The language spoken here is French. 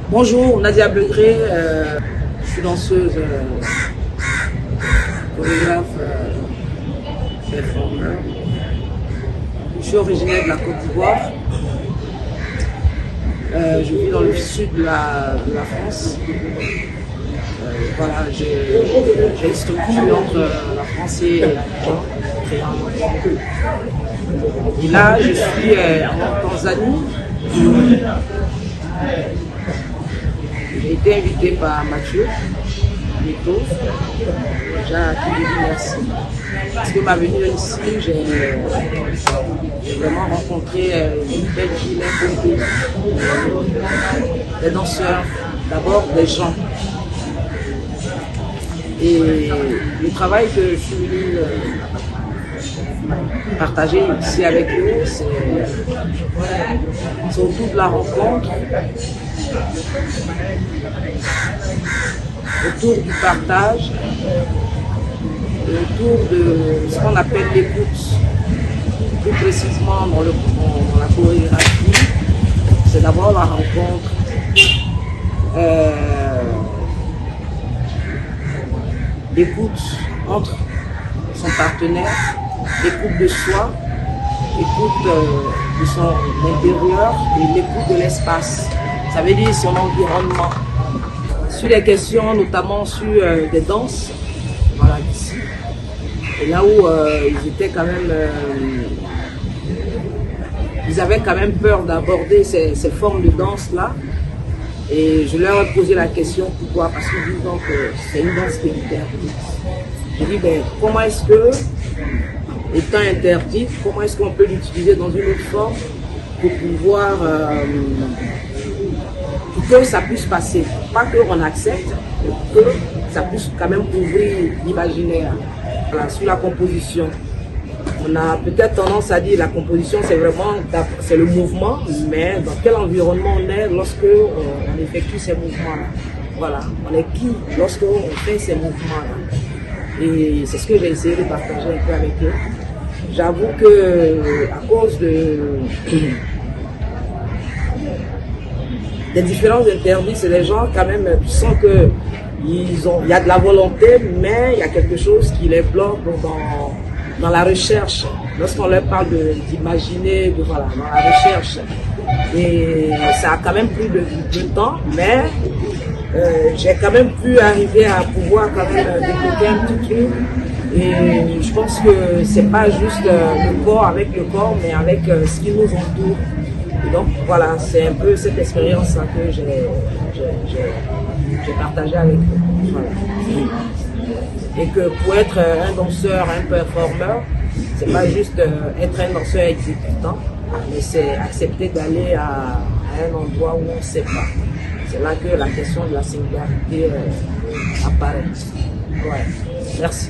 Bonjour, Nadia Begré, je suis danseuse, chorégraphe, performeur. Je suis originaire de la Côte d'Ivoire. Je vis dans le sud de la France. Voilà, j'ai une structure entre la France et l'Abidjan. Et là, je suis en Tanzanie. J'ai été invité par Mathieu Mito. J'ai dit merci. Parce que ma venue ici, j'ai vraiment rencontré une belle ville, un beau pays. Des danseurs, d'abord des gens. Et le travail que je suis venu partager ici avec eux, c'est autour de la rencontre, autour du partage, autour de ce qu'on appelle l'écoute. Plus précisément dans la chorégraphie, c'est d'abord la rencontre, l'écoute entre son partenaire, l'écoute de soi, l'écoute de son intérieur et l'écoute de l'espace. Ça veut dire son environnement. Sur les questions, notamment sur des danses, voilà, ici. Et là où ils étaient quand même, ils avaient quand même peur d'aborder ces formes de danse-là. Et je leur ai posé la question, pourquoi? Parce qu'ils disent donc que c'est une danse qui est interdite. J'ai dit, ben, comment est-ce que, étant interdite, comment est-ce qu'on peut l'utiliser dans une autre forme pour pouvoir, pour que ça puisse passer. Pas qu'on accepte, mais pour que ça puisse quand même ouvrir l'imaginaire. Voilà, sur la composition. On a peut-être tendance à dire la composition, c'est vraiment c'est le mouvement, mais dans quel environnement on est lorsque on effectue ces mouvements-là. Voilà, on est qui lorsque on fait ces mouvements-là. Et c'est ce que j'ai essayé de partager un peu avec eux. J'avoue que à cause des différents interdits, c'est des gens quand même qui sentent que il y a de la volonté, mais il y a quelque chose qui les bloque dans la recherche, lorsqu'on leur parle d'imaginer, voilà, dans la recherche. Et ça a quand même pris de temps, mais j'ai quand même pu arriver à pouvoir quand même développer un petit truc. Et je pense que c'est pas juste le corps avec le corps, mais avec ce qui nous entoure. Et donc voilà, c'est un peu cette expérience-là que j'ai partagée avec eux. Voilà. Et que pour être un danseur, un performeur, c'est pas juste être un danseur exécutant, mais c'est accepter d'aller à un endroit où on ne sait pas. C'est là que la question de la singularité apparaît. Ouais. Merci.